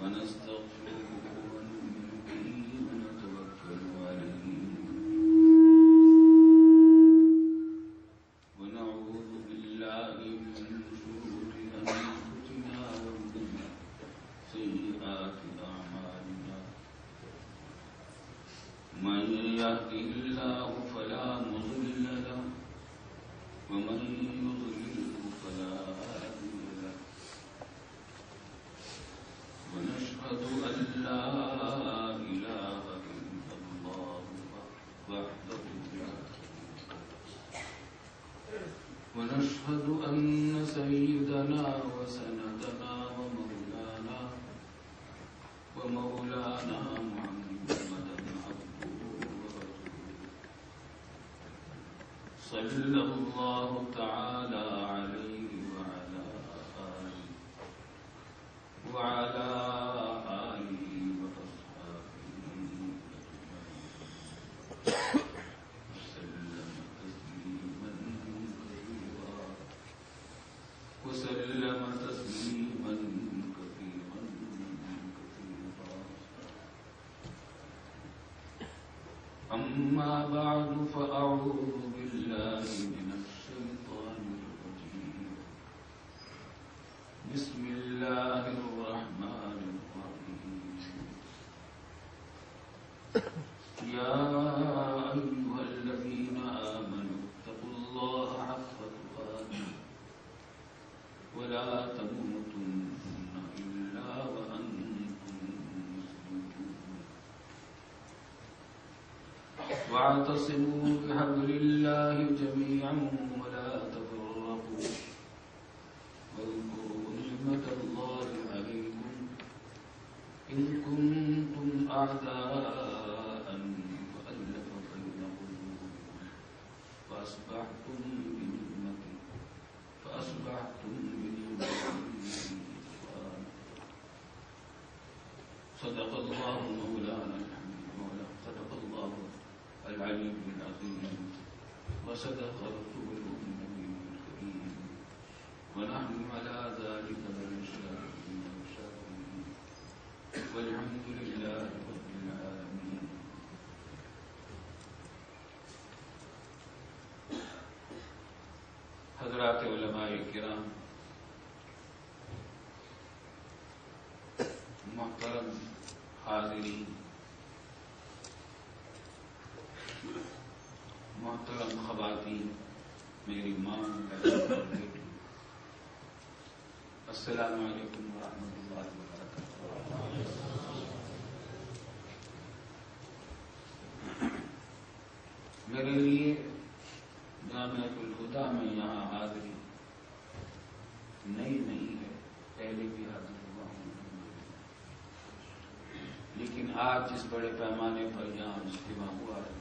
ونستغفره ونؤمن به ونتوكل عليه ونعوذ بالله من شرور أنفسنا ومن سيئات أعمالنا من يهده الله فلا مضل له ومن يضلل فلا هادي له ونشهد أن لا إله إلا الله وحده لا شريك له ونشهد أن سيدنا وسندنا ومولانا محمدا عبده ورسوله صلى الله تعالى عليه وعلى آله وأصحابه وسلم تسليما كثيرا أما بعد فأعوذ بالله من الشيطان الرجيم بسم الله الرحمن الرحيم يا أيها الذين آمنوا اتقوا الله حق تقاته ولا تموتن إلا وأنتم مسلمون واعتصموا بحبل الله جميعا ولا تفرقوا واذكروا نعمة الله عليكم إن كنتم أعداء فألف بين قلوبكم فأصبحتم بنعمته صدق الله مولانا الحمد صدق الله العلي العظيم وصدق رسوله النبي الكريم ونحن على ذلك من الشاهدين والشاكرين والحمد لله رب العالمين. حضرات علماء کرام، محترم حاضرین، محترم خواتین، میری ماں، السلام علیکم ورحمۃ اللہ وبرکاتہ. میرے لیے جامعۃ الہدیٰ میں یہاں حاضری نئی نہیں ہے، پہلے بھی حاضر ہوا ہوں، لیکن آج جس بڑے پیمانے پر یہاں اجتماع ہوا ہے،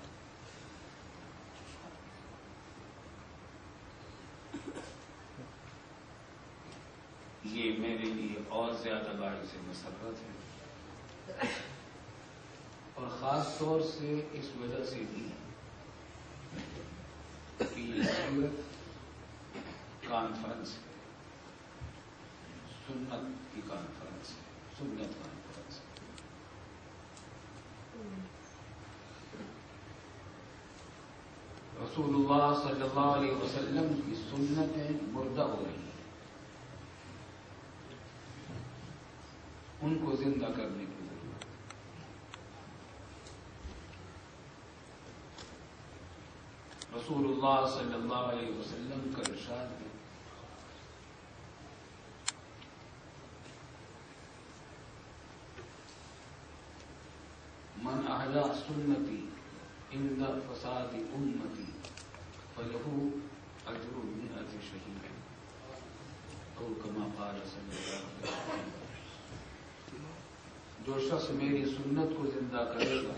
یہ میرے لیے اور زیادہ باعث مسرت ہے، اور خاص طور سے اس وجہ سے بھی کہ یہ سورت کانفرنس ہے، سنت کی کانفرنس ہے، سنت کانفرنس ہے. رسول اللہ صلی اللہ علیہ وسلم کی سنتیں مردہ ہو رہی ہیں، ان کو زندہ کرنے کی ضرورت ہے. رسول اللہ صلی اللہ علیہ وسلم کا ارشاد ہے، من احیا سنتی عند فساد امتی فلہ اجر 100 شہید، او کما قال صلی اللہ علیہ وسلم. جو شخص میری سنت کو زندہ کرے گا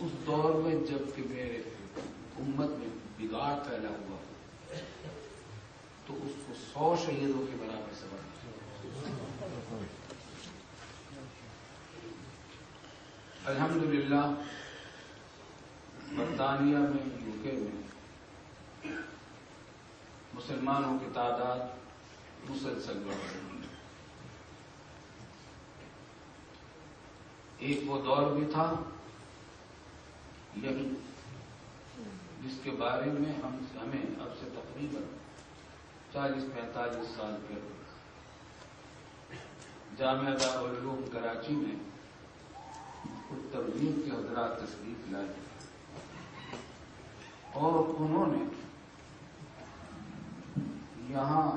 اس دور میں جب کہ میرے امت میں بگاڑ پھیلا ہوا تو اس کو 100 شہیدوں کے برابر ثواب. الحمدللہ برطانیہ میں، یوکے میں مسلمانوں کی تعداد مسلسل بڑھ رہی ہے. ایک وہ دور بھی تھا یہی جس کے بارے میں ہمیں اب سے تقریباً 40-45 سال پہلے جامعہ دارالعلوم کراچی میں کچھ تبلیغ کے حضرات تشریف لائے اور انہوں نے یہاں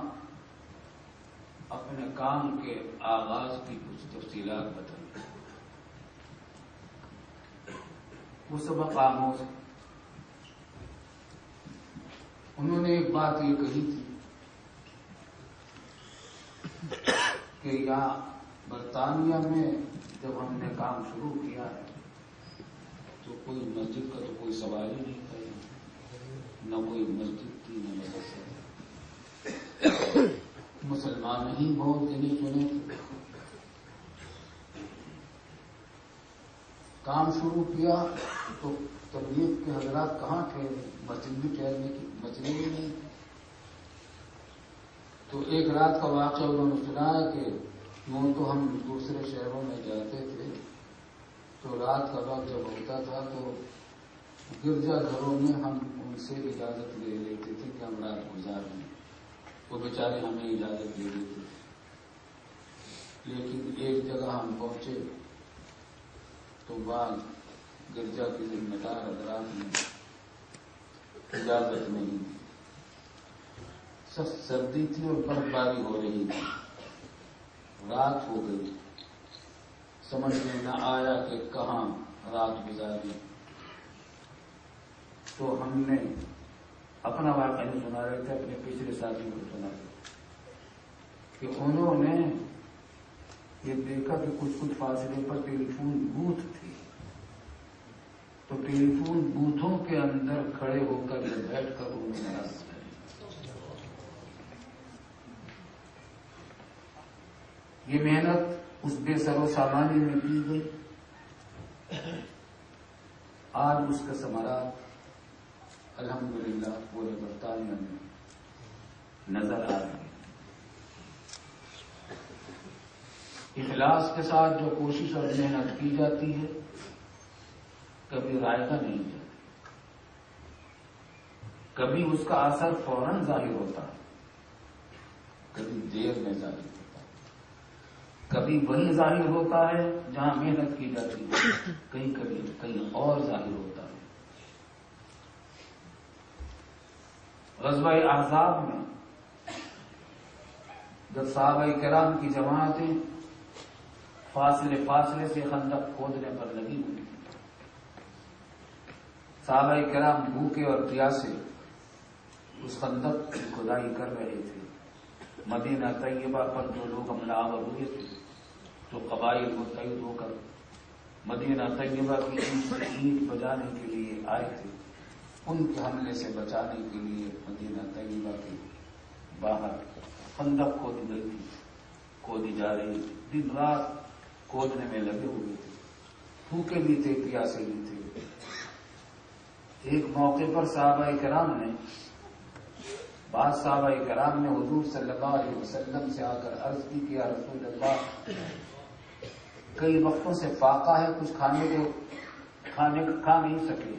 اپنے کام کے آغاز کی کچھ تفصیلات بتائی. وہ سبق آموز ہے. انہوں نے ایک بات یہ کہی تھی کہ یہاں برطانیہ میں جب ہم نے کام شروع کیا ہے تو کوئی مسجد کا تو کوئی سوال ہی نہیں تھا, نہ کوئی مسجد تھی نہ مدرسہ تھا, مسلمان ہی بہت گنے چنے تھے. کام شروع کیا تو تبلیغ کے حضرات کہاں تھے, مسجد بھی ٹھہرنے کی مسجد بھی نہیں تھی. تو ایک رات کا واقعہ انہوں نے سنایا کہ یوں تو ہم دوسرے شہروں میں جاتے تھے تو رات کا وقت جب ہوتا تھا تو گرجا گھروں میں ہم ان سے اجازت لے لیتے تھے کہ ہم رات گزار لیں. وہ بیچارے ہمیں اجازت دے دیتے تھے. لیکن ایک جگہ ہم پہنچے تو بعد گرجا کے ذمہ دار حضرات نے اجازت نہیں دی. سخت سردی تھی اور برف باری ہو رہی تھی, رات ہو گئی, سمجھ میں نہ آیا کہ کہاں رات گزاری. تو ہم نے اپنا واقعہ نہیں سنا رہے تھے, اپنے پچھلے ساتھی کو سنا رہے تھے کہ انہوں نے یہ دیکھا کہ کچھ فاصلے پر ٹیلی فون بوتھ تھی, تو ٹیلی فون بوتھوں کے اندر کھڑے ہو کر یا بیٹھ کر انہوں نے رات گزاری. یہ محنت اس بے سر و سامانی میں کی گئی. آج اس کا ثمرات الحمدللہ پورے برطانیہ میں نظر آ رہے ہیں. اخلاص کے ساتھ جو کوشش اور محنت کی جاتی ہے کبھی رائگاں نہیں جاتی, کبھی اس کا اثر فوراً ظاہر ہوتا ہے, کبھی دیر میں ظاہر ہوتا ہے, کبھی وہی ظاہر ہوتا ہے جہاں محنت کی جاتی ہے, کہیں اور ظاہر ہوتا ہے. غزوہ احزاب میں جب صحابہ کرام کی جماعتیں فاصلے سے خندق کھودنے پر لگی ہوئی, صحابہ کرام بھوکے اور پیاسے اس خندق کی کھدائی کر رہے تھے. مدینہ طیبہ پر جو لوگ حملہ آور ہوئے تھے, جو قبائل متحد ہو کر مدینہ طیبہ کی اینٹ سے اینٹ بجانے کے لیے آئے تھے, ان کے حملے سے بچانے کے لیے مدینہ طیبہ کے باہر خندق کھودی گئی تھی, کھودی جا رہی تھی. دن رات کھودنے میں لگے ہوئے تھے, بھوکے بھی تھے پیاسے بھی تھے. ایک موقع پر صحابہ کرام نے بعض صحابہ کرام نے حضور صلی اللہ علیہ وسلم سے آ کر عرض کی کہ یا رسول اللہ, کئی وقتوں سے فاقہ ہے, کچھ کھا نہیں سکے,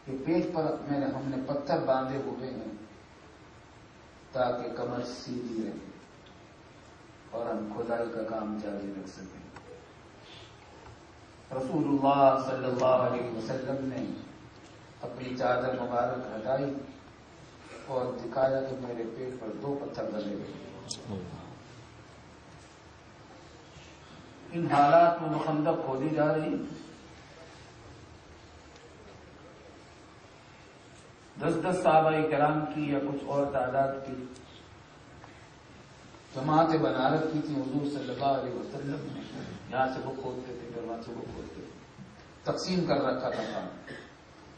کہ پیٹ پر ہم نے پتھر باندھے ہوئے ہیں تاکہ کمر سیدھی رہے اور ہم کھدائی کا کام جاری رکھ سکیں. رسول اللہ صلی اللہ علیہ وسلم نے اپنی چادر مبارک ہٹائی اور دکھایا کہ میرے پیٹ پر 2 پتھر ڈلے ہوئے. ان حالات میں خندق کھودی جا رہی, 10 صحابہ کرام کی یا کچھ اور تعداد کی جماعتیں بنا رکھی تھی. حضور صلی اللہ علیہ وسلم نے یہاں سے وہ کھودتے تھے, وہاں سے وہ کھودتے تھے, تقسیم کر رکھا تھا کام.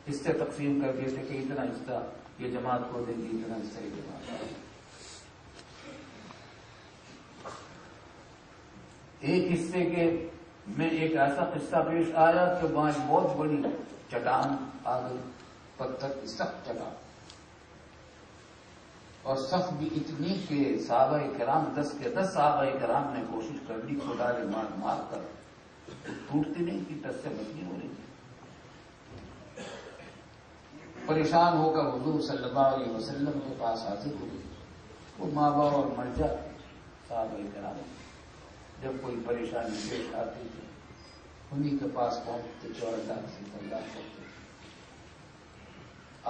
حصے تقسیم کر دیے تھے کہ اتنا حصہ یہ جماعت کھودے گی, اتنا حصہ یہ جماعت. ایک حصے کے میں ایک ایسا قصہ پیش آیا کہ وہاں ایک بہت بڑی چٹان آ گئی, پتھر کی سخت چٹان, اور صف بھی اتنی کہ صحابہ کرام 10 صحابہ کرام نے کوشش کر لی, کھدائی مار کر ٹوٹتی نہیں تھی، ٹس سے مچ نہیں ہو رہی تھی۔ پریشان ہو کر حضور صلی اللہ علیہ وسلم کے پاس حاضر ہوئے۔ وہ ماں باپ اور مرجع صحابہ کرام جب کوئی پریشانی پیش آتی تھی انہیں کے پاس پہنچتے تھے اور اللہ سے اللہ کرتے تھے۔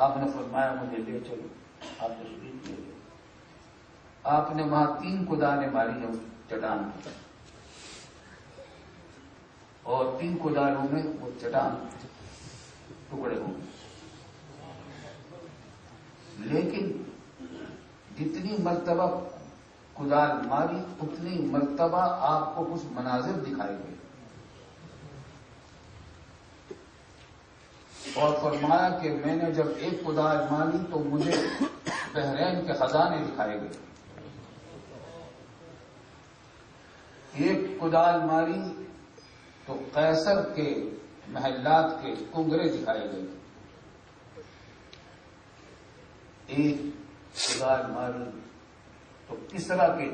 آپ نے فرمایا مجھے لے چلو، آپ تشریف لے گئے۔ آپ نے وہاں 3 کدالیں ماری ہیں اس چٹان کی، اور 3 کدالوں میں وہ چٹان ٹکڑے ہو گئے۔ لیکن جتنی مرتبہ کدال ماری اتنی مرتبہ آپ کو کچھ مناظر دکھائے گئے، اور فرمایا کہ میں نے جب ایک کدال ماری تو مجھے بحرین کے خزانے دکھائے گئے، ایک کدال ماری تو قیصر کے محلات کے کنگرے دکھائے گئے، ایک کدال ماری تو کسرا کے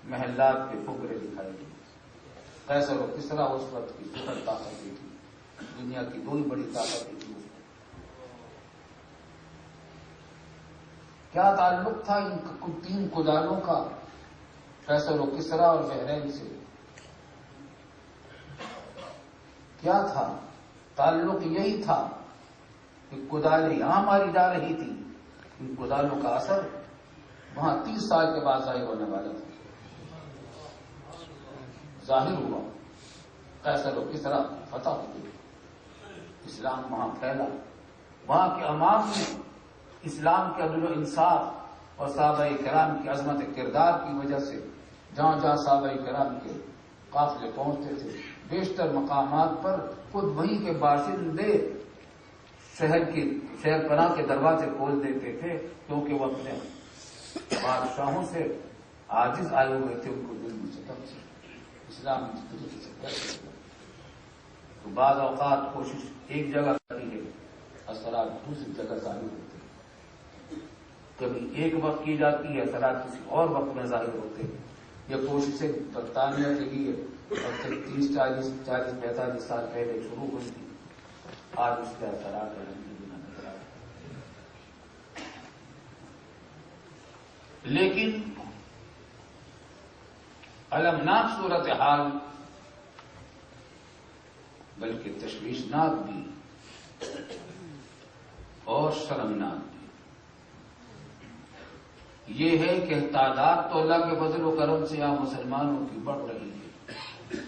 محلات کے کنگرے دکھائے گئے۔ قیصر و کسرا اس وقت کی سپر طاقتیں تھی، دنیا کی 2 ہی بڑی طاقتیں تھیں۔ کیا تعلق تھا ان 3 کدالوں کا قیصر و کسرا اور بحرین سے؟ کیا تھا؟ تعلق یہی تھا کہ کدالیں یہاں ماری جا رہی تھی، ان کدالوں کا اثر وہاں 30 سال کے بعد ظاہر ہونے والا تھا۔ ظاہر ہوا، قیصر و کسرا فتح ہوئے، اسلام وہاں پھیلا، وہاں کے عوام نے اسلام کے عدل و انصاف اور صحابہ کرام کی عظمت کردار کی وجہ سے جہاں جہاں صحابہ کرام کے قافلے پہنچتے تھے بیشتر مقامات پر خود وہیں کے باشندے شہر پناہ کے دروازے کھول دیتے تھے، کیونکہ وہ اپنے بادشاہوں سے عاجز آئے ہوئے تھے، ان کو دل میں ستم سے اسلام اس طریقے سے کیا۔ تو بعض اوقات کوشش ایک جگہ کرتی ہے، اثرات دوسری جگہ ظاہر ہوتے ہیں، کبھی ایک وقت کی جاتی ہے، اثرات کسی اور وقت میں ظاہر ہوتے ہیں۔ یہ کوششیں برطانیہ کے لیے اور 30 40 45 سال پہلے شروع ہوئی تھی، آج اس کے اثرات نظر آ رہے۔ لیکن المناک صورتحال بلکہ تشویشناک بھی اور شرمناک بھی یہ ہے کہ تعداد تو اللہ کے فضل و کرم سے یہاں مسلمانوں کی بڑھ رہی ہے،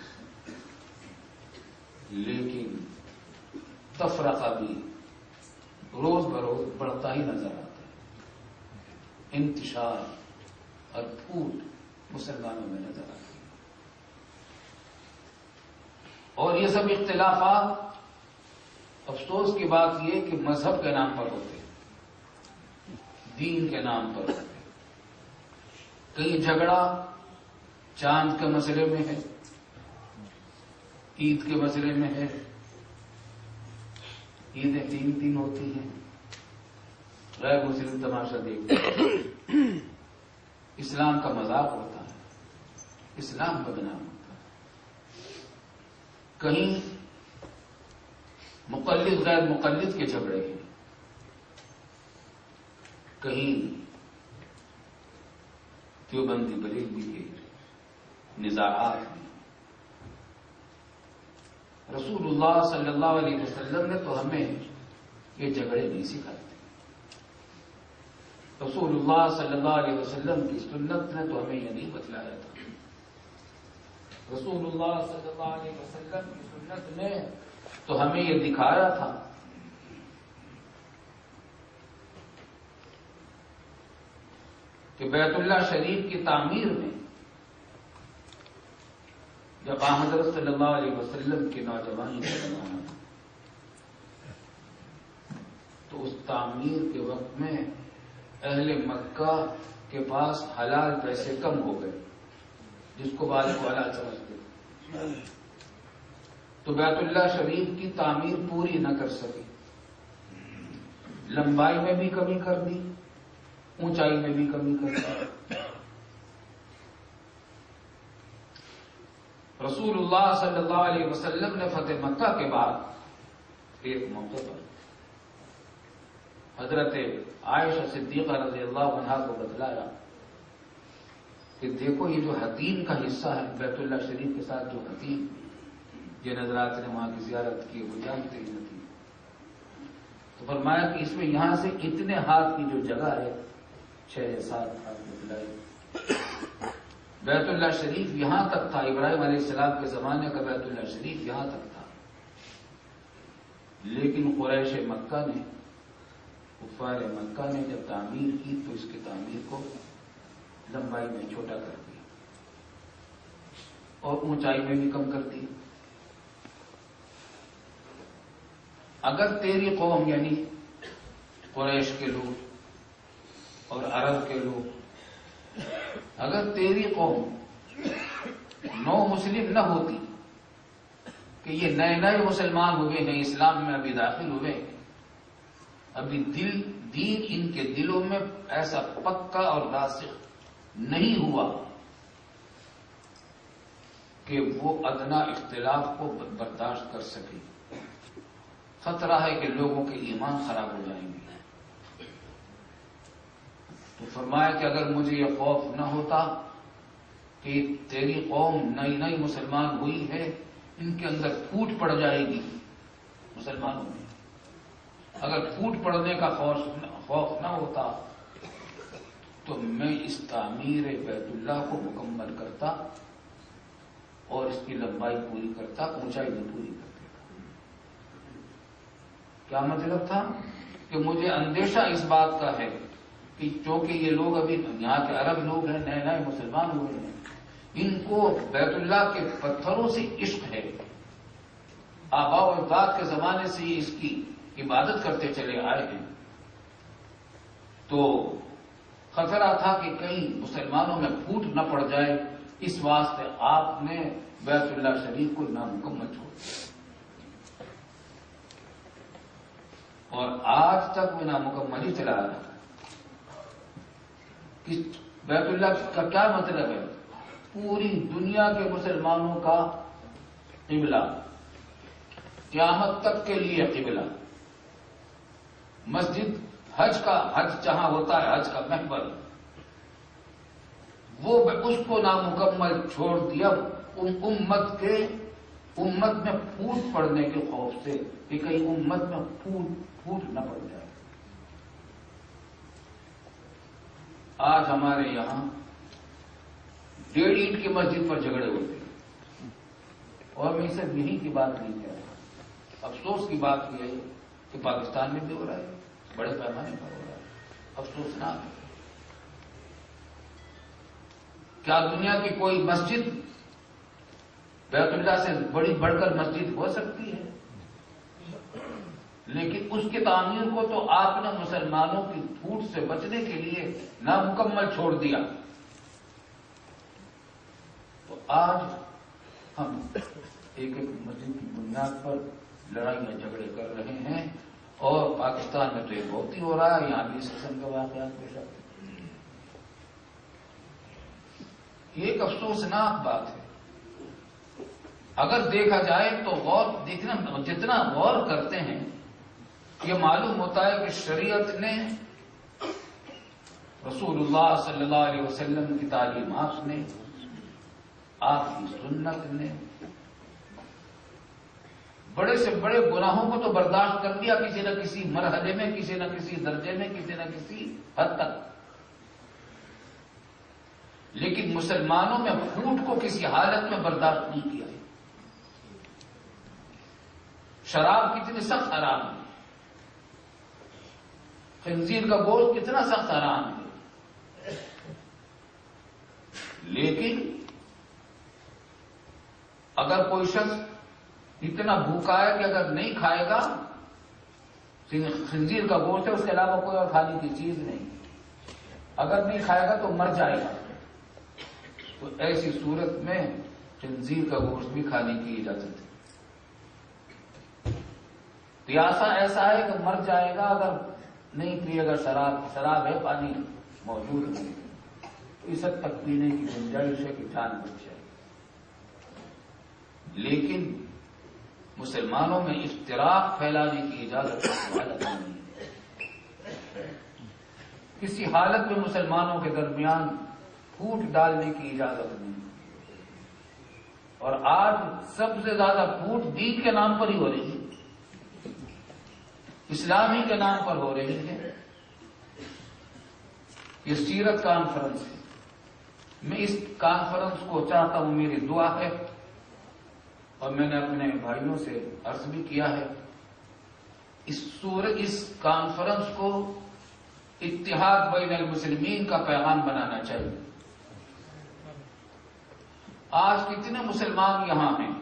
لیکن تفرقہ بھی روز بروز بڑھتا ہی نظر آتا ہے، انتشار اور پھوٹ مسلمانوں میں نظر آتی ہے۔ اور یہ سب اختلافات افسوس کی بات یہ کہ مذہب کے نام پر ہوتے ہیں، دین کے نام پر ہوتے ہیں۔ کئی جھگڑا چاند کے مسئلے میں ہے، عید کے مسئلے میں ہے، عیدیں 3 ہوتی ہیں، غیر مسلم تماشا دیکھتے ہیں، اسلام کا مذاق ہوتا ہے، اسلام بدنام ہوتا ہے۔ کہیں مقلد غیر مقلد کے جھگڑے ہیں، کہیں دیوبندی بریلوی کے نزاعات ہیں۔ رسول اللہ صلی اللہ علیہ وسلم نے تو ہمیں یہ جھگڑے نہیں سکھائے تھے، رسول اللہ صلی اللہ علیہ وسلم کی سنت نے تو ہمیں یہ نہیں بتلایا تھا، رسول اللہ صلی اللہ علیہ وسلم کی سنت نے تو ہمیں یہ دکھایا تھا کہ بیت اللہ شریف کی تعمیر میں جب حضرت صلی اللہ علیہ وسلم کی نوجوانی کا زمانہ تھا تو اس تعمیر کے وقت میں اہل مکہ کے پاس حلال پیسے کم ہو گئے، جس کو بعض کو حلال سمجھتے تھے، تو بیت اللہ شریف کی تعمیر پوری نہ کر سکی، لمبائی میں بھی کمی کر دی، اونچائی میں بھی کمی کر دی۔ رسول اللہ صلی اللہ علیہ وسلم نے فتح مکہ کے بعد ایک موقع پر حضرت عائشہ صدیقہ رضی اللہ عنہا کو بتلایا کہ دیکھو یہ جو حتیم کا حصہ ہے بیت اللہ شریف کے ساتھ جو حتیم جن حضرات نے وہاں کی زیارت کی وہ جانتے ہی نہیں، تو فرمایا کہ اس میں یہاں سے اتنے ہاتھ کی جو جگہ ہے 6-7 ہاتھ بتلائے، بیت اللہ شریف یہاں تک تھا، ابراہیم علیہ السلام کے زمانے کا بیت اللہ شریف یہاں تک تھا، لیکن قریش مکہ نے، کفار مکہ نے جب تعمیر کی تو اس کی تعمیر کو لمبائی میں چھوٹا کر دیا اور اونچائی میں بھی کم کر دی۔ اگر تیری قوم یعنی قریش کے لوگ اور عرب کے لوگ، اگر تیری قوم نو مسلم نہ ہوتی کہ یہ نئے نئے مسلمان ہوئے ہیں، اسلام میں ابھی داخل ہوئے، ابھی دین ان کے دلوں میں ایسا پکا اور راسخ نہیں ہوا کہ وہ ادنا اختلاف کو برداشت کر سکے، خطرہ ہے کہ لوگوں کے ایمان خراب ہو جائیں گے۔ تو فرمایا کہ اگر مجھے یہ خوف نہ ہوتا کہ تیری قوم نئی نئی مسلمان ہوئی ہے، ان کے اندر پھوٹ پڑ جائے گی مسلمانوں میں، اگر پھوٹ پڑنے کا خوف نہ ہوتا تو میں اس تعمیر بیت اللہ کو مکمل کرتا اور اس کی لمبائی پوری کرتا، اونچائی بھی پوری کرتا۔ کیا مطلب تھا کہ مجھے اندیشہ اس بات کا ہے کہ چونکہ یہ لوگ ابھی یہاں کے عرب لوگ ہیں، نئے نئے مسلمان ہوئے ہیں، ان کو بیت اللہ کے پتھروں سے عشق ہے، آباء و اجداد کے زمانے سے یہ اس کی عبادت کرتے چلے آئے ہیں، تو خطرہ تھا کہ کہیں مسلمانوں میں پھوٹ نہ پڑ جائے، اس واسطے آپ نے بیت اللہ شریف کو نامکمل چھوڑ دیا، اور آج تک وہ نامکمل ہی چلا رہا ہے۔ بیت اللہ کا کیا مطلب ہے؟ پوری دنیا کے مسلمانوں کا قبلہ، قیامت تک کے لیے قبلہ، مسجد حج جہاں ہوتا ہے، حج کا محور، وہ اس کو نامکمل چھوڑ دیا امت میں پھوٹ پڑنے کے خوف سے کہ کہیں امت میں پھوٹ نہ پڑ جائے۔ آج ہمارے یہاں 1.5 اینٹ کی مسجد پر جھگڑے ہوتے ہیں، اور میں صرف یہی کی بات نہیں کہہ رہا، افسوس کی بات یہ ہے کہ پاکستان میں بھی ہو رہا ہے، بڑے پیمانے پر ہو رہا ہے، افسوسناک ہے۔ کیا دنیا کی کوئی مسجد بیت اللہ سے بڑھ کر مسجد ہو سکتی ہے؟ لیکن اس کی تعمیر کو تو آپ نے مسلمانوں کی پھوٹ سے بچنے کے لیے نامکمل چھوڑ دیا۔ تو آج ہم ایک مسجد کی بنیاد پر لڑائیاں جھگڑے کر رہے ہیں، اور پاکستان میں تو یہ بہت ہی ہو رہا ہے، یہاں بھی اس قسم کے واقعات پیش آتے ہیں۔ یہ ایک افسوسناک بات ہے۔ اگر دیکھا جائے تو جتنا غور کرتے ہیں یہ معلوم ہوتا ہے کہ شریعت نے، رسول اللہ صلی اللہ علیہ وسلم کی تعلیمات نے، آپ کی سنت نے بڑے سے بڑے گناہوں کو تو برداشت کر لیا کسی نہ کسی مرحلے میں، کسی نہ کسی درجے میں، کسی نہ کسی حد تک، لیکن مسلمانوں میں پھوٹ کو کسی حالت میں برداشت نہیں کیا ہے۔ شراب کتنی سخت حرام ہے، خنزیر کا گوشت کتنا سخت حرام ہے، لیکن اگر کوئی شخص اتنا بھوکا ہے کہ اگر نہیں کھائے گا، خنزیر کا گوشت ہے، اس کے علاوہ کوئی اور کھانے کی چیز نہیں، اگر نہیں کھائے گا تو مر جائے گا، تو ایسی صورت میں خنزیر کا گوشت بھی کھانے کی اجازت ہے۔ پیاسا ایسا ہے کہ مر جائے گا اگر نہیں پیے گا شراب ہے، پانی موجود نہیں، اس حد تک پینے کی گنجائش ہے کہ جان بچ جائے۔ لیکن مسلمانوں میں افتراق پھیلانے کی اجازت حالت نہیں ہے. کسی حالت میں مسلمانوں کے درمیان پھوٹ ڈالنے کی اجازت نہیں. اور آج سب سے زیادہ پھوٹ دین کے نام پر ہی ہو رہی ہے، اسلامی کے نام پر ہو رہی ہے. یہ سیرت کانفرنس ہے. میں اس کانفرنس کو چاہتا ہوں، میری دعا ہے اور میں نے اپنے بھائیوں سے عرض بھی کیا ہے، اس کانفرنس کو اتحاد بین المسلمین کا پیغام بنانا چاہیے. آج کتنے مسلمان یہاں ہیں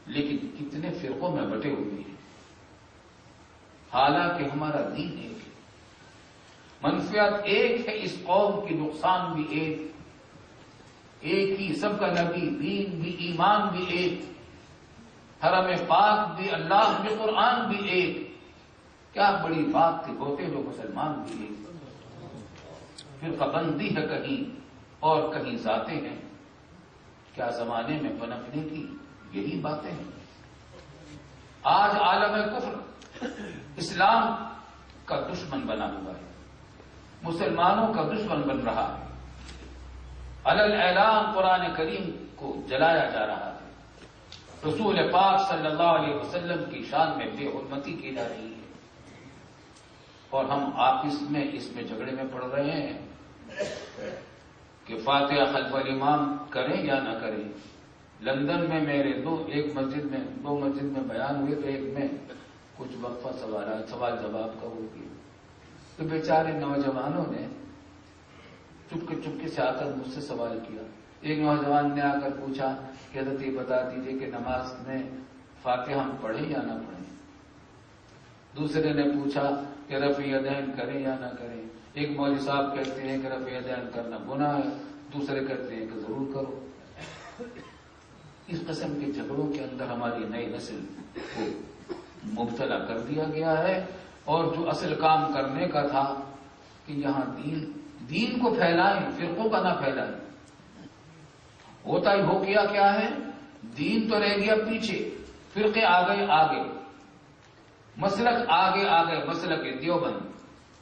لیکن کتنے فرقوں میں بٹے ہوئے ہیں، حالانکہ ہمارا دین ایک ہے، منفعت ایک ہے، اس قوم کی نقصان بھی ایک ہی، سب کا نبی، دین بھی، ایمان بھی ایک، حرم پاک بھی، اللہ بھی، قرآن بھی ایک. کیا بڑی بات تھی، ہوتے جو مسلمان بھی ایک. پھر پابندی ہے کہیں اور کہیں ذاتیں ہیں. کیا زمانے میں پنپنے کی یہی باتیں ہیں. آج عالم کفر اسلام کا دشمن بنا ہوا ہے، مسلمانوں کا دشمن بن رہا ہے. علی اعلان قرآن کریم کو جلایا جا رہا ہے، رسول پاک صلی اللہ علیہ وسلم کی شان میں بے حرمتی کی جا رہی ہے، اور ہم آپس میں اس میں جھگڑے میں پڑ رہے ہیں کہ فاتحہ خلف الامام کریں یا نہ کریں. لندن میں میرے دو مسجد میں بیان ہوئے تو ایک میں کچھ وقفہ سوال جواب کا ہو گیا. تو بیچارے نوجوانوں نے چپکے سے آ کر مجھ سے سوال کیا. ایک نوجوان نے آ کر پوچھا کہ حضرت یہ بتا دیجیے کہ نماز میں فاتحہ ہم پڑھیں یا نہ پڑھیں. دوسرے نے پوچھا کہ رفع یدین کریں یا نہ کریں. ایک مولوی صاحب کہتے ہیں کہ رفع یدین کرنا گناہ ہے، دوسرے کہتے ہیں کہ ضرور کرو. اس قسم کے جھگڑوں کے اندر ہماری نئی نسل کو مبتلا کر دیا گیا ہے، اور جو اصل کام کرنے کا تھا کہ یہاں دین کو پھیلائیں، فرقوں کا نہ پھیلائیں. ہوتا ہی ہو کیا ہے، دین تو رہ گیا پیچھے، فرقے آگے، مسلک آگے، مسلک دیوبند،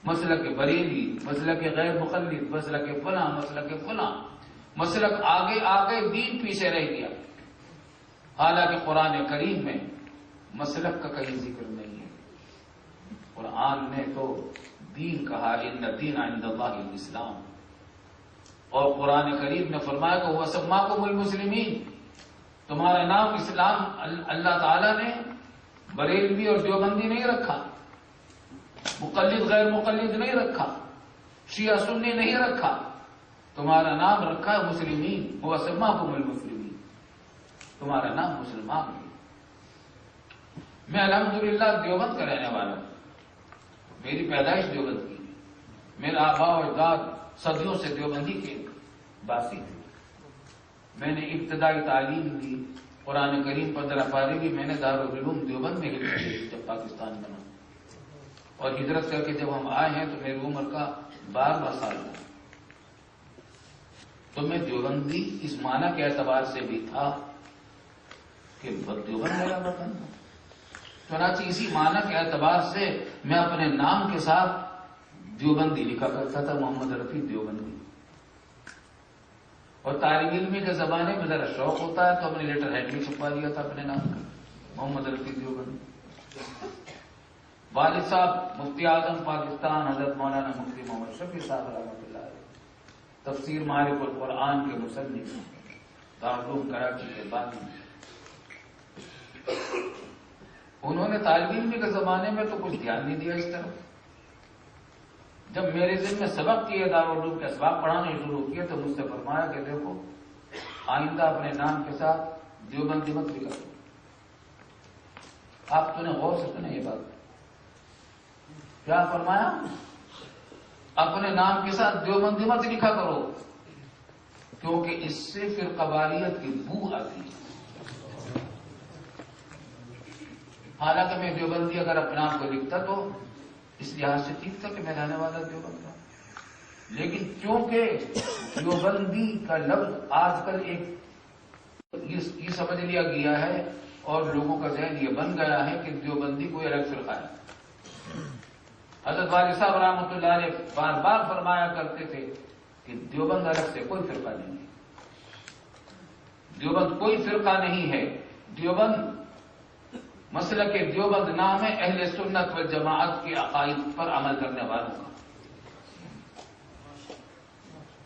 مسلک بریلی، مسلک غیر مقلد، مسلک فلاں، مسلک آگے، دین پیچھے رہ گیا. حالانکہ قرآن کریم میں مسلک کا کہیں ذکر نہیں ہے. قرآن نے تو دین کہا، ان الدین عند اللہ الاسلام، اور قرآن کریم نے فرمایا کہ وہ سماکم المسلمین، تمہارا نام اسلام اللہ تعالیٰ نے بریلوی اور دیوبندی نہیں رکھا، مقلد غیر مقلد نہیں رکھا، شیعہ سنی نہیں رکھا، تمہارا نام رکھا ہے مسلمین. وہ سماکم المسلمین، تمہارا نام مسلمان ہے. میں الحمدللہ دیوبند کا رہنے والا ہوں، میری پیدائش دیوبند کی، میرا آبا و اجداد صدیوں سے دیوبندی کے باسی تھے. میں نے ابتدائی تعلیم دی، قرآن کریم 15 پارے کی میں نے دارالعلوم دیوبند میں ہجرت کی جب پاکستان بنا، اور ہجرت کر کے جب ہم آئے ہیں تو میری عمر کا 12واں سال تھا. تو میں دیوبندی اس معنی کے اعتبار سے بھی تھا کہ دیوبند میرا وطن ہے. چنانچہ اسی معنی کے اعتبار سے میں اپنے نام کے ساتھ دیوبندی لکھا کرتا تھا، محمد رفیع دیوبندی. اور طالب علمی کے زمانے میں ذرا شوق ہوتا ہے تو ہم نے لیٹر ہیڈ بھی چھپا دیا تھا اپنے نام کا، محمد رفیع دیوبندی. والد صاحب مفتی اعظم پاکستان حضرت مولانا مفتی محمد شفیع صاحب رحمۃ اللہ علیہ، تفسیر معارف القرآن کے مصنف، دارالعلوم کراچی کے بانی. انہوں نے طالب علمی کے زمانے میں تو کچھ دھیان نہیں دیا اس طرف. جب میرے ذہن میں سبق کیے، دارالعلوم کے اسباق پڑھانے شروع کیے تو مجھ سے فرمایا کہ دیکھو آئندہ اپنے نام کے ساتھ دیوبندی مت لکھا. آپ تو نے غور سے سنا یہ بات، کیا فرمایا؟ اپنے نام کے ساتھ دیوبندی مت لکھا کرو، کیونکہ اس سے پھر قبالیت کی بو آتی ہے. حالانکہ میں دیوبندی اگر اپنے آپ کو لکھتا تو اس لحاظ سے ٹھیک تھا کہ میں رہنے والا دیوبند تھا، لیکن چونکہ دیوبندی کا لفظ آج کل ایک یہ سمجھ لیا گیا ہے اور لوگوں کا ذہن یہ بن گیا ہے کہ دیوبندی کوئی الگ فرقہ ہے۔ حضرت والد صاحب رحمۃ اللہ علیہ بار بار فرمایا کرتے تھے کہ دیوبند الگ سے کوئی فرقہ نہیں ہے، دیوبند کوئی فرقہ نہیں ہے، دیوبند مسلک دیوبند نام ہے اہل سنت والجماعت کے عقائد پر عمل کرنے والوں کا۔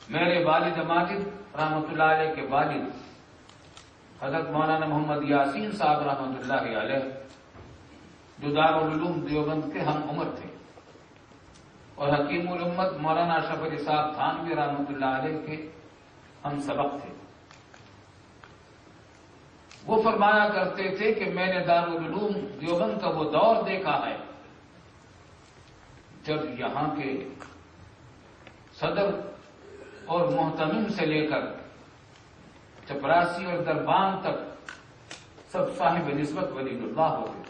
میرے والد ماجد رحمۃ اللہ علیہ کے والد حضرت مولانا محمد یاسین صاحب رحمۃ اللہ علیہ جو دارالعلوم دیوبند کے ہم عمر تھے، اور حکیم الامت مولانا اشرف علی صاحب تھانوی رحمۃ اللہ علیہ کے ہم سبق تھے۔ وہ فرمایا کرتے تھے کہ میں نے دارالعلوم دیوبند کا وہ دور دیکھا ہے جب یہاں کے صدر اور محتمم سے لے کر چپراسی اور دربان تک سب صاحب نسبت ولی اللہ ہوتے۔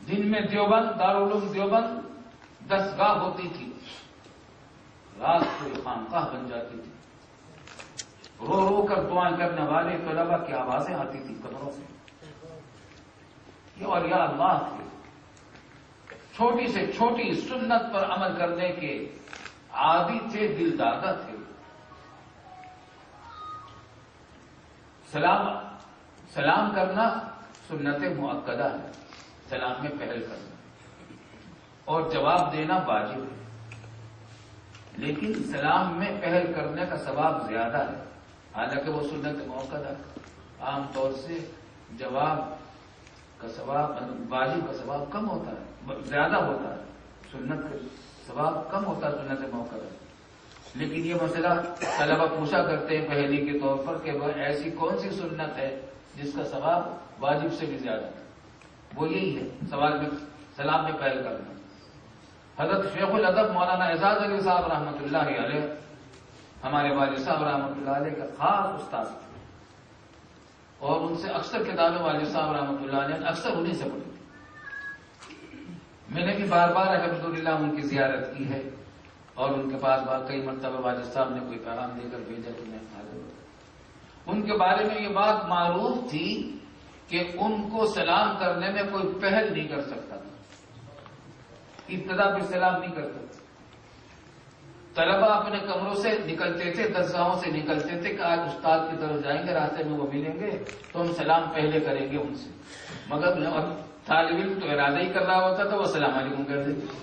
دن میں دیوبند دارالعلوم دیوبند دستگاہ ہوتی تھی، رات کو خانقاہ بن جاتی تھی، رو رو کر دعائیں کرنے والے طلبا کی آوازیں آتی تھی قبروں سے۔ یہ اولیاء اللہ تھے، چھوٹی سے چھوٹی سنت پر عمل کرنے کے عادی تھے، دل دادا تھے۔ سلام کرنا سنت مؤکدہ ہے، سلام میں پہل کرنا، اور جواب دینا واجب ہے، لیکن سلام میں پہل کرنے کا ثواب زیادہ ہے، حالانکہ وہ سنت مؤکدہ ہے۔ عام طور سے جواب کا ثواب واجب کا ثواب کم ہوتا ہے، زیادہ ہوتا ہے، سنت کا ثواب کم ہوتا ہے سنت مؤکدہ۔ لیکن یہ مسئلہ طلبہ پوچھا کرتے ہیں پہلی کے طور پر کہ وہ ایسی کون سی سنت ہے جس کا ثواب واجب سے بھی زیادہ ہے؟ وہ یہی ہے سلام میں پہل کرنا۔ حضرت شیخ الادب مولانا اعزاز علی صاحب رحمۃ اللہ علیہ ہمارے والد صاحب رحمۃ اللہ علیہ کا خاص استاد تھے، اور ان سے اکثر کتابیں والد صاحب رحمۃ اللہ علیہ اکثر انہیں سے پڑھی۔ میں نے بھی بار بار الحمدللہ ان کی زیارت کی ہے، اور ان کے پاس کئی مرتبہ والد صاحب نے کوئی پیغام دے کر بھیجا کہ میں حاضر ہوں۔ ان کے بارے میں یہ بات معروف تھی کہ ان کو سلام کرنے میں کوئی پہل نہیں کر سکتا تھا، ابتدا پہ سلام نہیں کر سکتا۔ طلبہ اپنے کمروں سے نکلتے تھے، درسگاہوں سے نکلتے تھے کہ آج استاد کی طرف جائیں گے، راستے میں وہ ملیں گے تو ہم سلام پہلے کریں گے ان سے، مگر اب طالب علم تو ارادہ ہی کر رہا ہوتا تھا، وہ السلام علیکم کر دیتے۔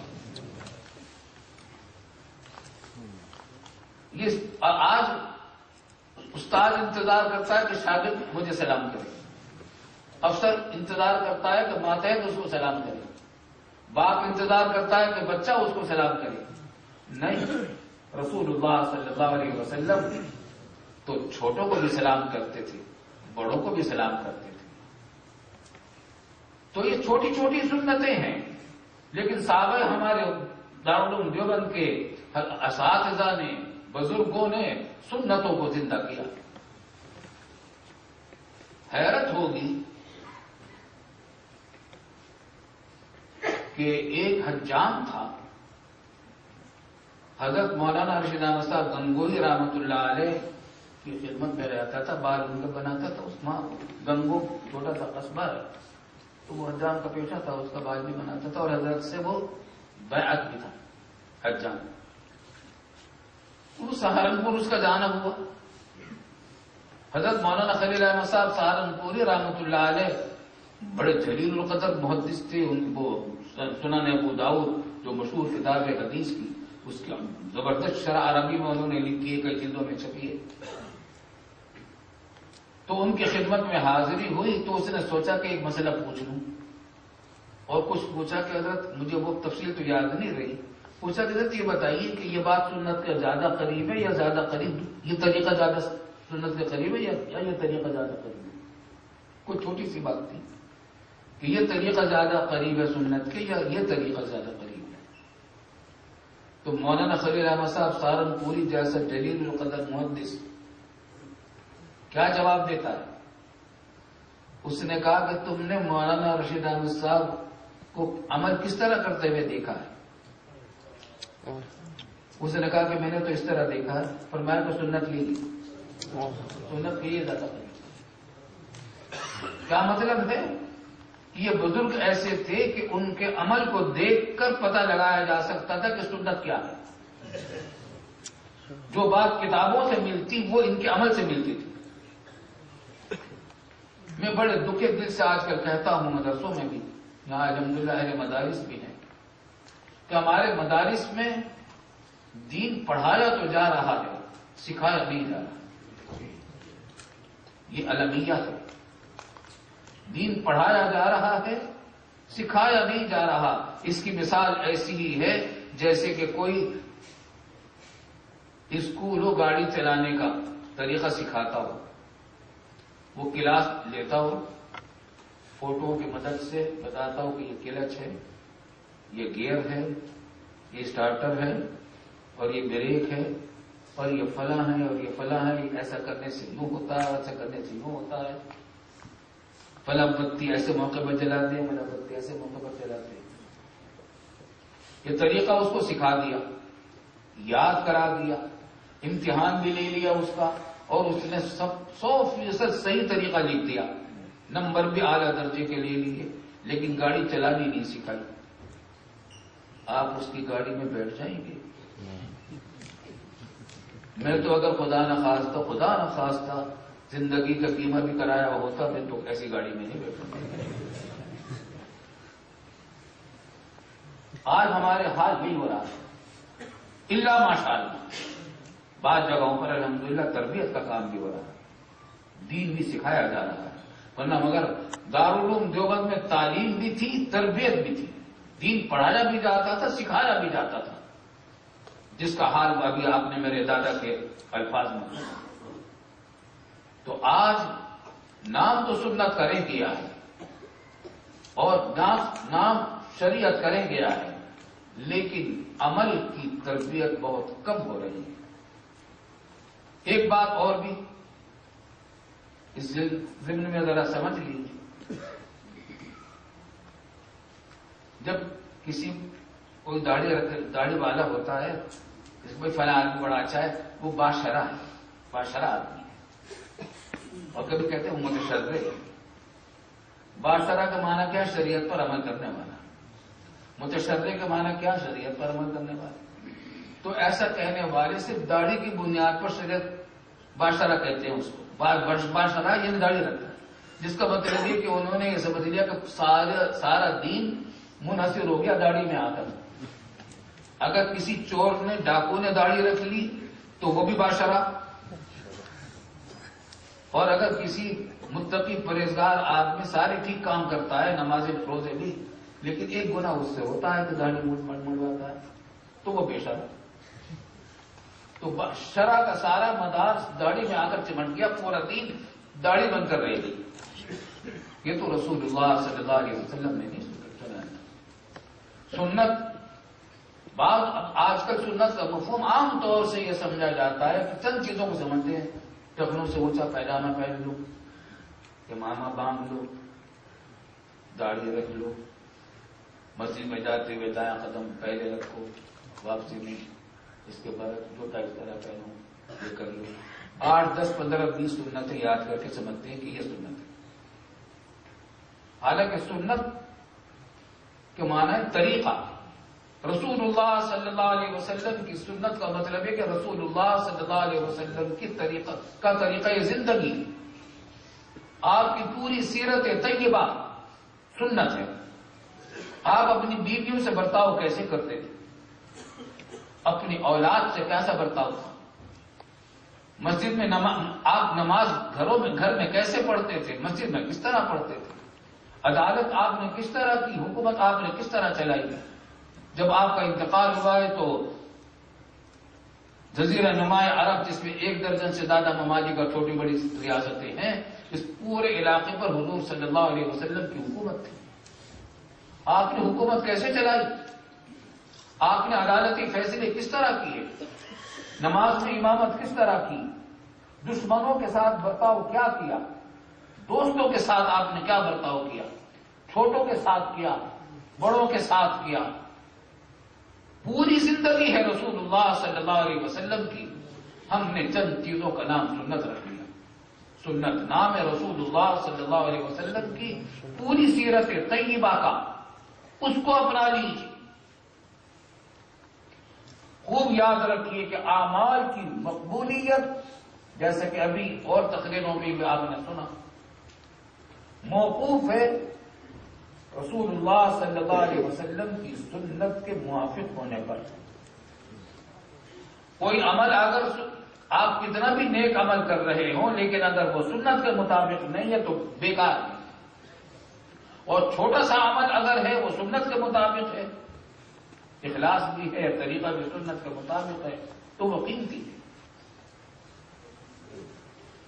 آج استاد انتظار کرتا ہے کہ شاگرد مجھے سلام کرے، افسر انتظار کرتا ہے کہ ماتحت اس کو سلام کرے، باپ انتظار کرتا ہے کہ بچہ اس کو سلام کرے۔ نہیں، رسول اللہ صلی اللہ علیہ وسلم تو چھوٹوں کو بھی سلام کرتے تھے، بڑوں کو بھی سلام کرتے تھے۔ تو یہ چھوٹی چھوٹی سنتیں ہیں، لیکن صحابہ ہمارے دارالعلوم دیوبند کے اساتذہ نے، بزرگوں نے سنتوں کو زندہ کیا۔ حیرت ہوگی کہ ایک حجام تھا، حضرت مولانا رشید احمد صاحب گنگوہی رحمۃ اللہ علیہ کی خدمت میں رہتا تھا، بال ان کا بناتا تھا، اس ماں گنگو چھوٹا سا قصبہ ہے، تو وہ حجام کا پیشہ تھا، اس کا بال بھی بناتا تھا، اور حضرت سے وہ بیعت بھی تھا حجام۔ وہ سہارنپور اس کا جانا ہوا۔ حضرت مولانا خلیل احمد صاحب سہارنپوری رحمۃ اللہ علیہ بڑے جلیل القدر محدث تھے، ان کو سنن ابو داؤد جو مشہور کتاب ہے حدیث کی، اس کی زبردست شرح عربی میں انہوں نے لکھی ہے، کئی جلدوں میں چھپی ہے۔ تو ان کی خدمت میں حاضری ہوئی تو اس نے سوچا کہ ایک مسئلہ پوچھ لوں، اور کچھ پوچھا کہ حضرت مجھے وہ تفصیل تو یاد نہیں رہی، پوچھا کہ حضرت یہ بتائیے کہ یہ بات سنت کے زیادہ قریب ہے یا زیادہ قریب، یہ طریقہ زیادہ سنت کے قریب ہے یا یہ طریقہ زیادہ قریب ہے؟ کوئی چھوٹی سی بات تھی کہ یہ طریقہ زیادہ قریب ہے سنت کے یا یہ طریقہ زیادہ قریب ہے۔ تو مولانا خلیل احمد صاحب سہارنپوری جیسا جلیل القدر محدث کیا جواب دیتا ہے؟ اس نے کہا کہ تم نے مولانا رشید احمد صاحب کو عمل کس طرح کرتے ہوئے دیکھا ہے؟ اس نے کہا کہ میں نے تو اس طرح دیکھا ہے، فرمایا کہ سنت لی۔ سنت کی یہ زیادہ کیا مطلب ہے؟ یہ بزرگ ایسے تھے کہ ان کے عمل کو دیکھ کر پتہ لگایا جا سکتا تھا کہ سنت کیا ہے. جو بات کتابوں سے ملتی وہ ان کے عمل سے ملتی تھی. میں بڑے دکھے دل سے آج کل کہتا ہوں مدرسوں میں بھی، یہاں الحمدللہ اہل مدارس بھی ہیں، کہ ہمارے مدارس میں دین پڑھایا تو جا رہا ہے، سکھایا نہیں جا رہا. یہ المیہ ہے. دین پڑھایا جا رہا ہے، سکھایا نہیں جا رہا. اس کی مثال ایسی ہی ہے جیسے کہ کوئی اسکول ہو، گاڑی چلانے کا طریقہ سکھاتا ہو، وہ کلاس لیتا ہو، فوٹو کی مدد سے بتاتا ہو کہ یہ کلچ ہے، یہ گیئر ہے، یہ اسٹارٹر ہے، اور یہ بریک ہے، اور یہ فلاں ہے، اور یہ فلاں ہے. ایسا کرنے سے یوں ہوتا ہے، ایسا کرنے سے یوں ہوتا ہے. فلاں بتی ایسے موقع پر جلاتے ہیں، فلاں بتی ایسے موقع پر جلاتے ہیں. یہ طریقہ اس کو سکھا دیا، یاد کرا دیا، امتحان بھی لے لیا اس کا، اور اس نے 100% صحیح طریقہ لکھ دیا، نمبر بھی اعلیٰ درجے کے لے لیے، لیکن گاڑی چلانی نہیں سکھائی. آپ اس کی گاڑی میں بیٹھ جائیں گے؟ میں تو اگر خدا نخواستہ زندگی کا بیمہ بھی کرایا ہوتا میں تو ایسی گاڑی میں نہیں بیٹھوں. آج ہمارے حال یہی ہو رہا ہے، الا ماشاءاللہ. بعض جگہوں پر الحمدللہ تربیت کا کام بھی ہو رہا ہے، دین بھی سکھایا جا رہا ہے. ورنہ مگر دارالعلوم دیوبند میں تعلیم بھی تھی، تربیت بھی تھی، دین پڑھایا بھی جاتا تھا، سکھایا بھی جاتا تھا، جس کا حال ابھی آپ نے میرے دادا کے الفاظ میں سنا. تو آج نام تو سنت کریں گیا ہے اور نام شریعت کریں گیا ہے، لیکن عمل کی تربیت بہت کم ہو رہی ہے. ایک بات اور بھی اس ضمن میں ذرا سمجھ لیجیے. جب کسی کوئی داڑھی والا ہوتا ہے، اس کو فلاں آدمی بڑا اچھا ہے، وہ باشرہ ہے، باشرہ آدمی ہے. اور کبھی کہتے ہیں وہ متشرع ہے. باشرہ کا معنی کیا؟ شریعت پر عمل کرنے والا. متشرع کا معنی کیا؟ شریعت پر عمل کرنے والا. تو ایسا کہنے والے سے داڑھی کی بنیاد پر شریعت باشرہ کہتے ہیں اس کو. باشرہ یعنی داڑھی رکھتا ہے، جس کا مطلب یہ کہ انہوں نے یہ سمجھ لیا کہ سارا دین منحصر ہو گیا داڑھی میں آ کر. اگر کسی چور نے، ڈاکو نے داڑھی رکھ لی تو وہ بھی باشرہ، اور اگر کسی متقی پرہیزگار آدمی سارے ٹھیک کام کرتا ہے، نمازیں روزے بھی، لیکن ایک گناہ اس سے ہوتا ہے کہ داڑھی منڈواتا ہے، تو وہ بے شرع. تو شرع کا سارا مدار داڑھی میں آ کر چمٹ گیا، پورا دین داڑھی بن کر رہ گئی. یہ تو رسول اللہ صلی اللہ علیہ وسلم نے نہیں چلایا. سنت آج کل سنت کا مفہوم عام طور سے یہ سمجھا جاتا ہے کہ چند چیزوں کو سمجھتے ہیں. ٹخنوں سے اونچا پائجامہ پہن لو، امامہ باندھ لو، داڑھی رکھ لو، مسجد میں جاتے ہوئے دایاں قدم پہلے رکھو، واپسی میں اس کے بعد جوتا اس طرح پہنو، یہ کر لو. 8 10 15 20 سنتیں یاد کر کے سمجھتے ہیں کہ یہ سنت ہے. حالانکہ سنت کے معنی ہے طریقہ. رسول اللہ صلی اللہ علیہ وسلم کی سنت کا مطلب ہے کہ رسول اللہ صلی اللہ علیہ وسلم کی طریقہ یہ زندگی، آپ کی پوری سیرت طیبہ سنت ہے. آپ اپنی بیویوں سے برتاؤ کیسے کرتے تھے، اپنی اولاد سے کیسا برتاؤ تھا، مسجد میں آپ نماز گھر میں کیسے پڑھتے تھے، مسجد میں کس طرح پڑھتے تھے، عدالت آپ نے کس طرح کی، حکومت آپ نے کس طرح چلائی. جب آپ کا انتقال ہوا ہے تو جزیرہ نمائے عرب، جس میں 1 درجن سے زیادہ ممالک اور چھوٹی بڑی ریاستیں ہیں، اس پورے علاقے پر حضور صلی اللہ علیہ وسلم کی حکومت تھی. آپ نے حکومت کیسے چلائی، آپ نے عدالتی فیصلے کس طرح کیے، نماز میں امامت کس طرح کی، دشمنوں کے ساتھ برتاؤ کیا کیا، دوستوں کے ساتھ آپ نے کیا برتاؤ کیا، چھوٹوں کے ساتھ کیا، بڑوں کے ساتھ کیا. پوری زندگی ہے رسول اللہ صلی اللہ علیہ وسلم کی ہم نے چند چیزوں کا نام سنت رکھ لیا. سنت نام ہے رسول اللہ صلی اللہ علیہ وسلم کی پوری سیرت طیبہ کا، اس کو اپنا لیجیے. خوب یاد رکھیے کہ اعمال کی مقبولیت، جیسا کہ ابھی اور تقریروں میں بھی آپ نے سنا، موقوف ہے رسول اللہ صلی اللہ علیہ وسلم کی سنت کے موافق ہونے پر. کوئی عمل اگر آپ کتنا بھی نیک عمل کر رہے ہوں لیکن اگر وہ سنت کے مطابق نہیں ہے تو بیکار ہے. اور چھوٹا سا عمل اگر ہے وہ سنت کے مطابق ہے، اخلاص بھی ہے، طریقہ بھی سنت کے مطابق ہے، تو وہ قیمتی ہے.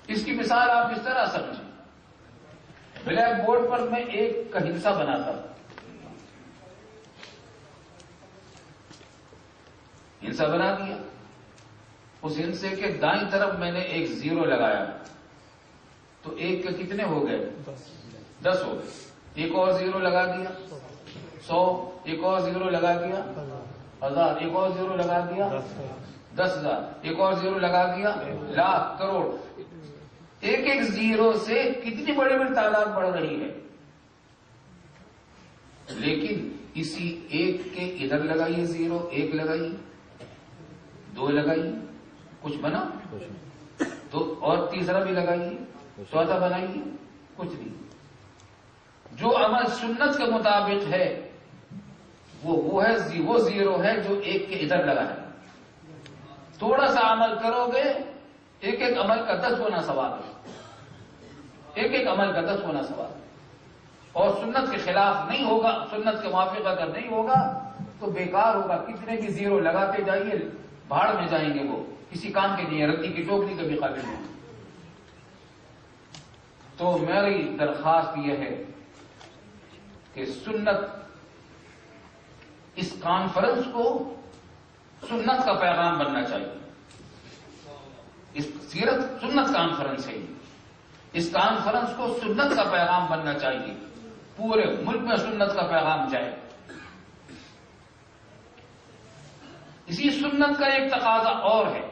اس کی مثال آپ اس طرح سمجھیں، بلیک بورڈ پر میں ایک کا ہندسہ بناتا ہوں. ہندسہ بنا دیا، اس ہندسے کے دائیں طرف میں نے ایک زیرو لگایا، تو ایک کے کتنے ہو گئے؟ 10 ہو گئے. ایک اور زیرو لگا دیا 100، ایک اور زیرو لگا دیا 1000، ایک اور زیرو لگا دیا 10,000، ایک اور زیرو لگا دیا لاکھ، کروڑ. ایک ایک زیرو سے کتنی بڑی بڑی تعداد بڑھ رہی ہے. لیکن اسی ایک کے ادھر لگائیے زیرو، ایک لگائیے، 2 لگائیے، کچھ بنا؟ تو اور تیسرا بھی لگائیے، چوتھا بنائیے، کچھ نہیں. جو عمل سنت کے مطابق ہے وہ زیرو ہے جو ایک کے ادھر لگا ہے. تھوڑا سا عمل کرو گے، ایک ایک عمل کا 10 گنا ثواب ہے، ایک ایک عمل کا 10 گنا ثواب ہے. اور سنت کے خلاف نہیں ہوگا، سنت کے موافق اگر نہیں ہوگا تو بیکار ہوگا. کتنے بھی زیرو لگاتے جائیے، بھاڑ میں جائیں گے، وہ کسی کام کے نہیں ہے، رتی کی ٹوکری کا بھی قابل نہیں. تو میری درخواست یہ ہے کہ سنت، اس کانفرنس کو سنت کا پیغام بننا چاہیے. اس سیرت سنت کانفرنس ہے، اس کانفرنس کو سنت کا پیغام بننا چاہیے. پورے ملک میں سنت کا پیغام جائے. اسی سنت کا ایک تقاضا اور ہے،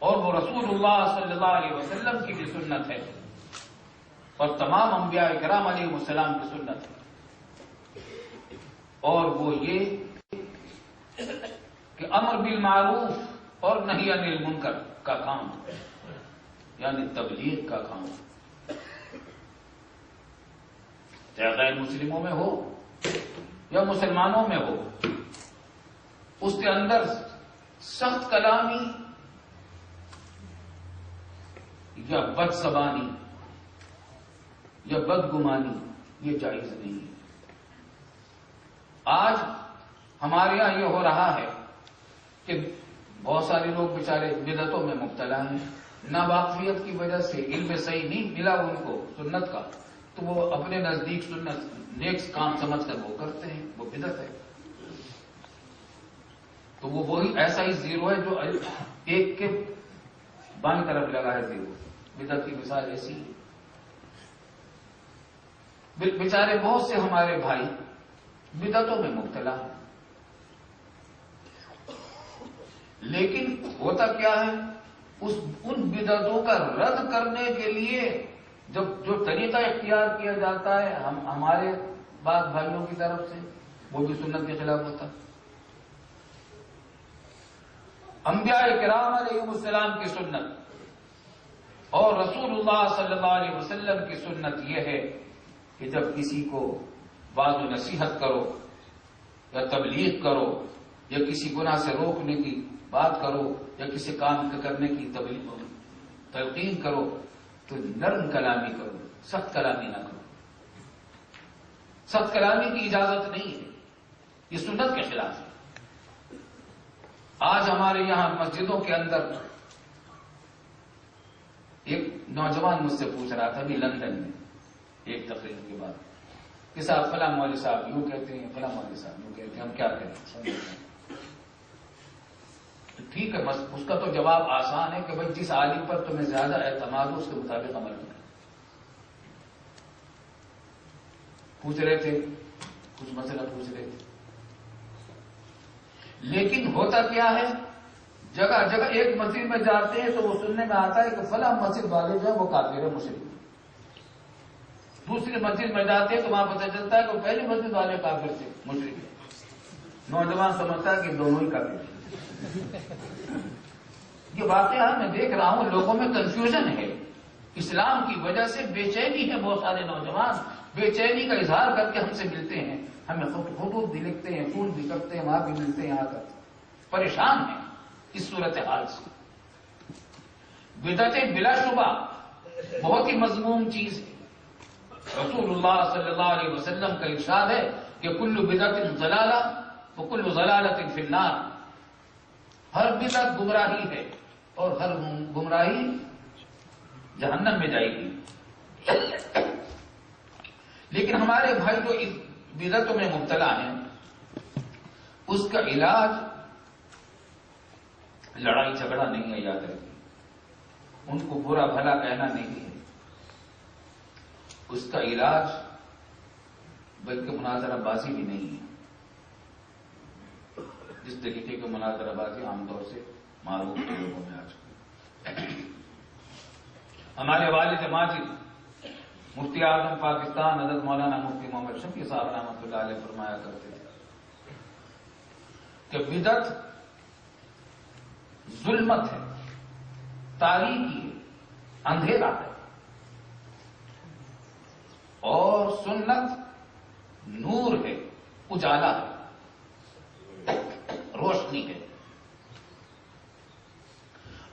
اور وہ رسول اللہ صلی اللہ علیہ وسلم کی بھی سنت ہے، اور تمام انبیاء کرام علیہ السلام کی سنت ہے. اور وہ یہ کہ امر بالمعروف اور نہی عن المنکر کا کام، یعنی تبلیغ کا کام، چاہے غیر مسلموں میں ہو یا مسلمانوں میں ہو، اس کے اندر سخت کلامی یا بد زبانی یا بدگمانی یہ جائز نہیں ہے. آج ہمارے یہاں یہ ہو رہا ہے کہ بہت سارے لوگ بیچارے بدعتوں میں مبتلا ہیں، ناواقفیت کی وجہ سے، علم صحیح نہیں ملا ان کو سنت کا، تو وہ اپنے نزدیک سنت نیک کام سمجھ کر وہ کرتے ہیں، وہ بدعت ہے. تو وہ وہی ایسا ہی زیرو ہے جو ایک کے بائیں طرف لگا ہے زیرو. بدعت کی مثال ایسی ہے. بیچارے بہت سے ہمارے بھائی بدعتوں میں مبتلا ہیں، لیکن ہوتا کیا ہے، ان بدعتوں کا رد کرنے کے لیے جب جو طریقہ اختیار کیا جاتا ہے ہمارے بعض بھائیوں کی طرف سے، وہ بھی سنت کے خلاف ہوتا. انبیاء کرام علیہ السلام کی سنت اور رسول اللہ صلی اللہ علیہ وسلم کی سنت یہ ہے کہ جب کسی کو وعظ و نصیحت کرو یا تبلیغ کرو یا کسی گناہ سے روکنے کی بات کرو یا کسی کام کرنے کی تلقین کرو تو نرم کلامی کرو، سخت کلامی نہ کرو. سخت کلامی کی اجازت نہیں ہے، یہ سنت کے خلاف ہے. آج ہمارے یہاں مسجدوں کے اندر ایک نوجوان مجھ سے پوچھ رہا تھا ابھی لندن میں ایک تقریر کے بعد کہ صاحب فلاں مولوی صاحب یوں کہتے ہیں، فلاں مولوی صاحب یوں کہتے ہیں، ہم کیا کریں؟ ٹھیک ہے، بس اس کا تو جواب آسان ہے کہ بھائی جس عالم پر تمہیں زیادہ اعتماد ہو اس کے مطابق عمل کریں. پوچھ رہے تھے کچھ مسئلہ پوچھ رہے تھے، لیکن ہوتا کیا ہے جگہ جگہ ایک مسجد میں جاتے ہیں تو وہ سننے میں آتا ہے کہ فلاں مسجد والے جو ہے وہ کافر ہے مشرک. دوسری مسجد میں جاتے ہیں تو وہاں پتہ چلتا ہے کہ پہلی مسجد والے کافر تھے مشرک ہے. نوجوان سمجھتا ہے کہ دونوں ہی کافر ہیں. یہ واقعہ میں دیکھ رہا ہوں لوگوں میں کنفیوژن ہے. اسلام کی وجہ سے بے چینی ہے. بہت سارے نوجوان بے چینی کا اظہار کر کے ہم سے ملتے ہیں, ہمیں خطوط بھی لکھتے ہیں, فون بھی کرتے ہیں, وہاں بھی ملتے ہیں, آ کر پریشان ہیں اس صورتحال سے. بدعتیں بلا شبہ بہت ہی مذموم چیز ہے. رسول اللہ صلی اللہ علیہ وسلم کا ارشاد ہے کہ کل بدعت ضلالہ وکل ضلالۃ فی النار. ہر بدعت گمراہی ہے اور ہر گمراہی جہنم میں جائے گی. لیکن ہمارے بھائی جو اس بدعتوں میں مبتلا ہیں اس کا علاج لڑائی جھگڑا نہیں ہے. یاد رکھیے, ان کو برا بھلا کہنا نہیں ہے. اس کا علاج بلکہ مناظرہ بازی بھی نہیں ہے. جس طریقے کی مناظرہ بازی عام طور سے معروف ہے لوگوں میں آج. ہمارے والد ماجد مفتی اعظم پاکستان حضرت مولانا مفتی محمد شفیع صاحب رحمۃ اللہ علیہ فرمایا کرتے تھے کہ بدعت ظلمت ہے, تاریکی ہے, اندھیرا ہے, اور سنت نور ہے, اجالا ہے, روشنی ہے.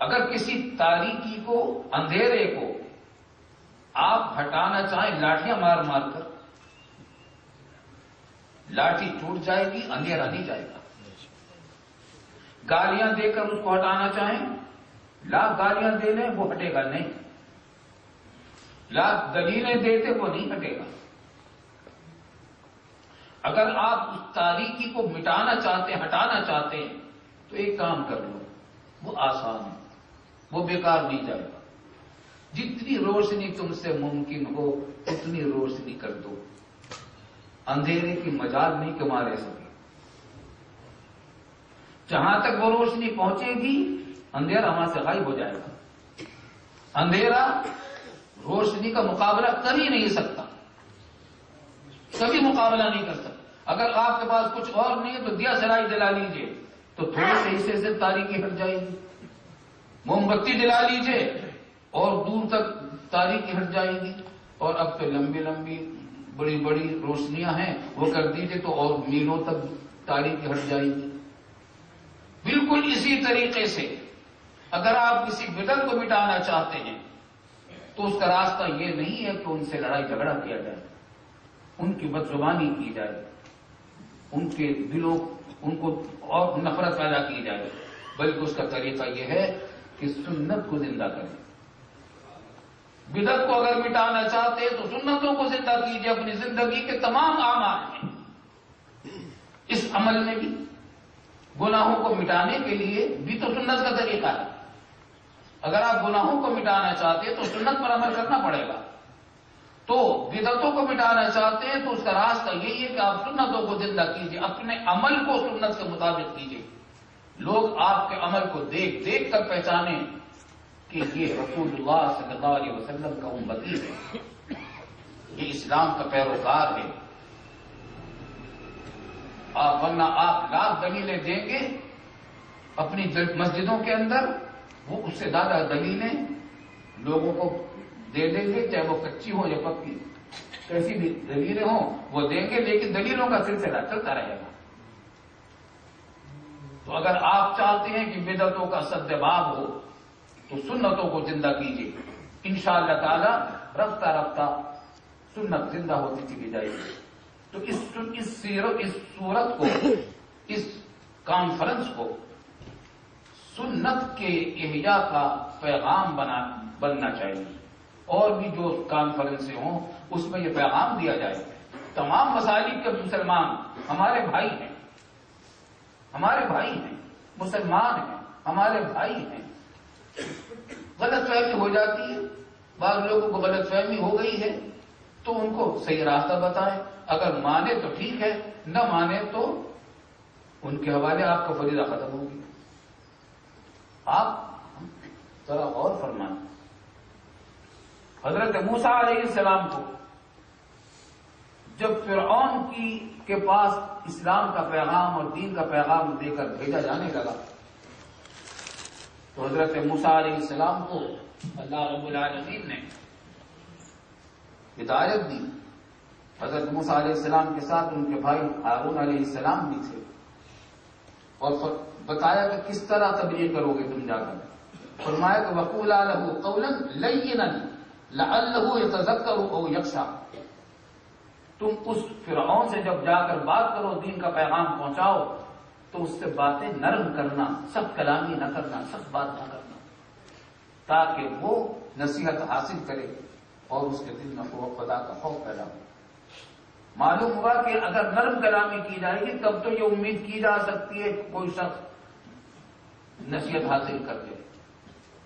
اگر کسی تاریکی کو, اندھیرے کو آپ ہٹانا چاہیں لاٹیاں مار مار کر, لاٹھی ٹوٹ جائے گی, اندھیرا نہیں جائے گا. گالیاں دے کر اس کو ہٹانا چاہیں, لاکھ گالیاں دے لیں وہ ہٹے گا نہیں. لاکھ دلیلیں دیتے وہ نہیں ہٹے گا. اگر آپ اس تاریکی کو مٹانا چاہتے ہیں, ہٹانا چاہتے ہیں, تو ایک کام کر لو, وہ آسان ہے, وہ بیکار نہیں جائے گا. جتنی روشنی تم سے ممکن ہو اتنی روشنی کر دو. اندھیرے کی مجال نہیں کہ مارے سکے. جہاں تک وہ روشنی پہنچے گی اندھیرا وہاں سے غائب ہو جائے گا. اندھیرا روشنی کا مقابلہ کر ہی نہیں سکتا, کبھی مقابلہ نہیں کر سکتا. اگر آپ کے پاس کچھ اور نہیں ہے تو دیا سرائی جلا لیجئے تو تھوڑے سے حصے سے تاریکی ہٹ جائے گی. موم بتی جلا لیجئے اور دور تک تاریکی ہٹ جائے گی. اور اب تو لمبی لمبی بڑی بڑی روشنیاں ہیں, وہ کر دیجئے تو اور میلوں تک تاریکی ہٹ جائے گی. بالکل اسی طریقے سے اگر آپ کسی بدعت کو مٹانا چاہتے ہیں تو اس کا راستہ یہ نہیں ہے کہ ان سے لڑائی جھگڑا کیا جائے, ان کی بدزبانی کی جائے, ان کے دلوں ان کو اور نفرت پیدا کی جائے, بلکہ اس کا طریقہ یہ ہے کہ سنت کو زندہ کریں. بدعت کو اگر مٹانا چاہتے ہیں تو سنتوں کو زندہ کیجیے اپنی زندگی کے تمام اعمال میں. اس عمل میں بھی گناہوں کو مٹانے کے لیے بھی تو سنت کا طریقہ ہے. اگر آپ گناہوں کو مٹانا چاہتے ہیں تو سنت پر عمل کرنا پڑے گا. تو بدعتوں کو مٹانا چاہتے ہیں تو اس کا راستہ یہی ہے کہ آپ سنتوں کو زندہ کیجیے, اپنے عمل کو سنت کے مطابق کیجیے. لوگ آپ کے عمل کو دیکھ دیکھ کر پہچانیں کہ یہ رسول اللہ صلی اللہ علیہ وسلم کا امتی ہے, یہ اسلام کا پیروکار ہے. ورنہ آپ لاکھ دلیلیں دیں گے اپنی مسجدوں کے اندر, وہ اس سے زیادہ دلیلیں لوگوں کو دے دیں گے, چاہے وہ کچی ہو یا پکی, کیسی بھی دلیلیں ہوں وہ دیں گے, لیکن دلیلوں کا سلسلہ چلتا رہے گا. تو اگر آپ چاہتے ہیں کہ بدعتوں کا سد باب ہو تو سنتوں کو زندہ کیجیے. انشاءاللہ تعالی رفتہ رفتہ سنت زندہ ہوتی چلی جائے گی. تو اس صورت کو, اس کانفرنس کو سنت کے احیاء کا پیغام بننا چاہیے. اور بھی جو کانفرنسیں ہوں اس میں یہ پیغام دیا جائے تمام مساجد کے مسلمان ہمارے بھائی ہیں, ہمارے بھائی ہیں, مسلمان ہیں, ہمارے بھائی ہیں. غلط فہمی ہو جاتی ہے, بعض لوگوں کو غلط فہمی ہو گئی ہے تو ان کو صحیح راستہ بتائیں. اگر مانے تو ٹھیک ہے, نہ مانے تو ان کے حوالے آپ کا فریضہ ختم ہوگی. آپ ذرا غور فرمائیں، حضرت موسیٰ علیہ السلام کو جب فرعون کے پاس اسلام کا پیغام اور دین کا پیغام دے کر بھیجا جانے لگا تو حضرت موسیٰ علیہ السلام کو اللہ رب العالمین نے ہدایت دی. حضرت موسیٰ علیہ السلام کے ساتھ ان کے بھائی ہارون علیہ السلام بھی تھے اور بتایا کہ کس طرح تبلیغ کرو گے تم جا کر. فرمایا کہ وَقُولَا لَهُ قَوْلًا لَيِّنًا لَعَلَّهُ يَتَذَكَّرُ أَوْ يَخْشَىٰ. تم اس فرعون سے جب جا کر بات کرو، دین کا پیغام پہنچاؤ، تو اس سے باتیں نرم کرنا، سخت کلامی نہ کرنا، سخت بات نہ کرنا، تاکہ وہ نصیحت حاصل کرے اور اس کے دل میں خدا کا خوف پیدا ہو. معلوم ہوا کہ اگر نرم کلامی کی جائے گی تب تو یہ امید کی جا سکتی ہے کہ کوئی شخص نصیحت حاصل کر لے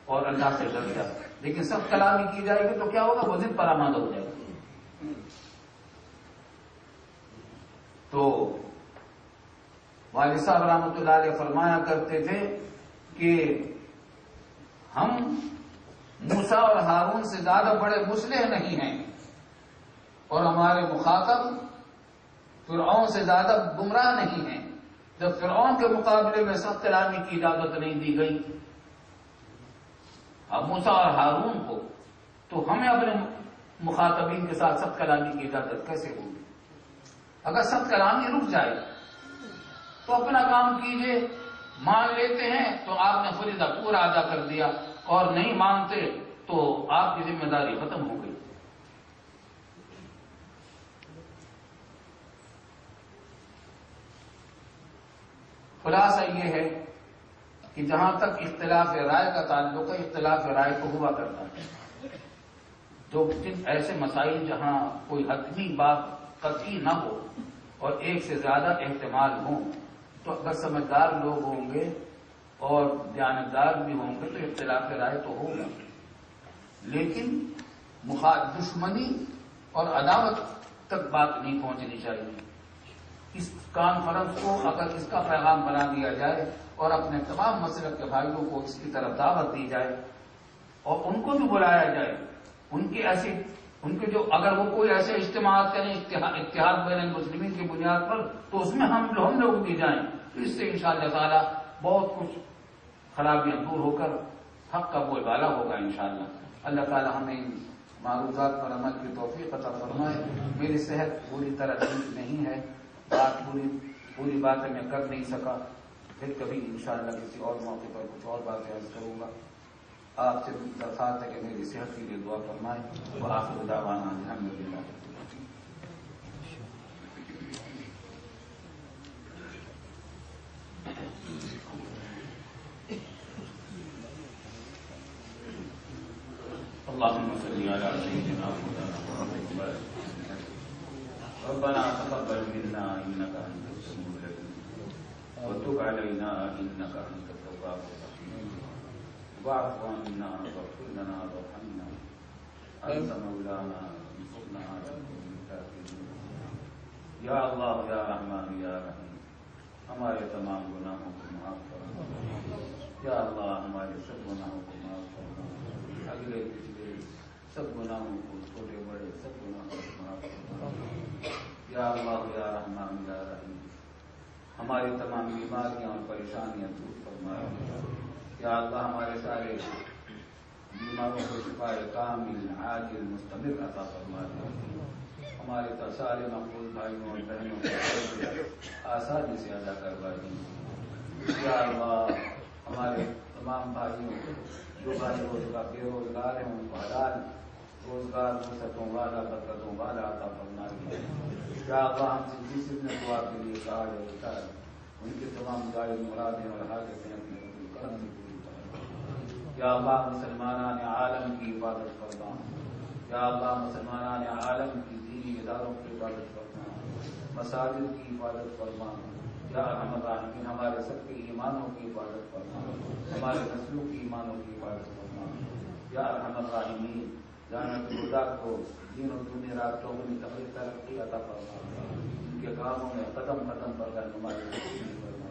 اور اللہ سے ڈر جائے، لیکن سخت کلامی کی جائے گی تو کیا ہوگا؟ وہ ضد پر آمادہ ہو جائے گا. تو والد صاحب رحمۃ اللہ علیہ فرمایا کرتے تھے کہ ہم موسیٰ اور ہارون سے زیادہ بڑے مصلح نہیں ہیں اور ہمارے مخاطب فرعون سے زیادہ گمراہ نہیں ہیں. جب فرعون کے مقابلے میں سخت کلامی کی اجازت نہیں دی گئی اب موسیٰ اور ہارون کو، تو ہمیں اپنے مخاطبین کے ساتھ سخت کلامی کی اجازت کیسے ہوگی؟ اگر سخت کلامی رک جائے تو اپنا کام کیجئے، مان لیتے ہیں تو آپ نے فریضہ پورا ادا کر دیا، اور نہیں مانتے تو آپ کی ذمہ داری ختم ہو گئی. خلاصہ یہ ہے کہ جہاں تک اختلاف رائے کا تعلق ہے، اختلاف رائے تو ہوا کرتا ہے. جو ایسے مسائل جہاں کوئی حتمی بات قطعی نہ ہو اور ایک سے زیادہ احتمال ہوں، تو اگر سمجھدار لوگ ہوں گے اور دیانتدار بھی ہوں گے تو اختلاف رائے تو ہوگا. لیکن دشمنی اور عداوت تک بات نہیں پہنچنی چاہیے. اس کانفرنس کو اگر اس کا پیغام بنا دیا جائے اور اپنے تمام مسلک کے بھائیوں کو اس کی طرف دعوت دی جائے اور ان کو بھی بلایا جائے، ان کے جو اگر وہ کوئی ایسے اجتماعات کریں اتحاد بین المسلمین کی بنیاد پر، تو اس میں ہم لوگ بھی جائیں، تو اس سے انشاءاللہ تعالی بہت کچھ خرابیاں دور ہو کر حق کا بول بالا ہوگا انشاءاللہ. اللہ تعالی ہمیں ان معروضات پر عمل کی توفیق عطا فرمائے. میری صحت پوری طرح ٹھیک نہیں ہے، پوری باتیں میں کر نہیں سکا، پھر کبھی انشاءاللہ کسی اور موقع پر کچھ اور باتیں عرض کروں گا. آپ سے درخواست ہے کہ میری صحت کے لیے دعا فرمائیں. وآخر دعوانا الحمدللہ. اللهم صل على سيدنا محمد ربنا تقبل منا انك انت السميع العليم وتب علينا انك انت التواب الرحيم واعف عنا واغفر لنا وارحمنا انت مولانا انصرنا على القوم الكافرين. یا اللہ یا رحمان یا رحیم، ہمارے تمام گناہوں کو معاف فرما. یا اللہ ہمارے سب گناہوں کو معاف فرما، اگلے پچھلے سب گناہوں کو، چھوٹے بڑے سب گناہوں کو معاف فرما. یا اللہ یا رحمان یا رحیم، ہماری تمام بیماریاں اور پریشانیاں دور فرما. یا اللہ ہمارے سارے بیماروں کو شفا کامل عاجل مستمر عطا فرما. ہمارے سارے مقبول بھائیوں اور بہنوں کو آسانی سے ادا کروا دی. یا اللہ ہمارے تمام بھائیوں جو بھائی بے روزگار ہیں ان کو حلال روزگار فرصتوں والا برکتوں والا عطا فرما دیا. یا اللہ ہم سے جس نے دعا کے لیے کہا ہے ہوتا ہے ان کی تمام جائز مرادیں اور حاجتیں اپنے فضل کرم سے پوری فرما. یا اللہ مسلمانان عالم کی حفاظت فرما. یا اللہ مسلمانان عالم کی دینی اداروں کی حفاظت فرما، مساجد کی حفاظت فرما. یا ارحم الراحمین ہمارے سب کے ایمانوں کی حفاظت فرما، ہمارے نسلوں کی ایمانوں کی حفاظت فرما. یا ارحم الراحمین جانت الہدیٰ کو دین و دنیا راتوں میں ترقی عطا فرما، ان کے کاموں میں قدم قدم پر رہنمائی فرما.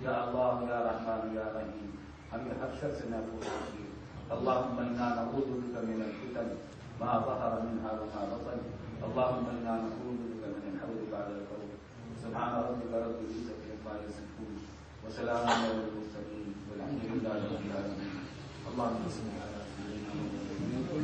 یا اللہ یا رحمان یا رحیم ہمیں ہر شر سے محفوظ رکھیے. اللهم انا نعوذ بك من الفتن ما ظهر منها وما بطن. اللهم انا نعوذ بك من الحول بعد الحول. سبحان ربك رب العزة عما يصفون وسلام على المرسلين والحمد لله رب العالمين. اللهم صل على سيدنا محمد.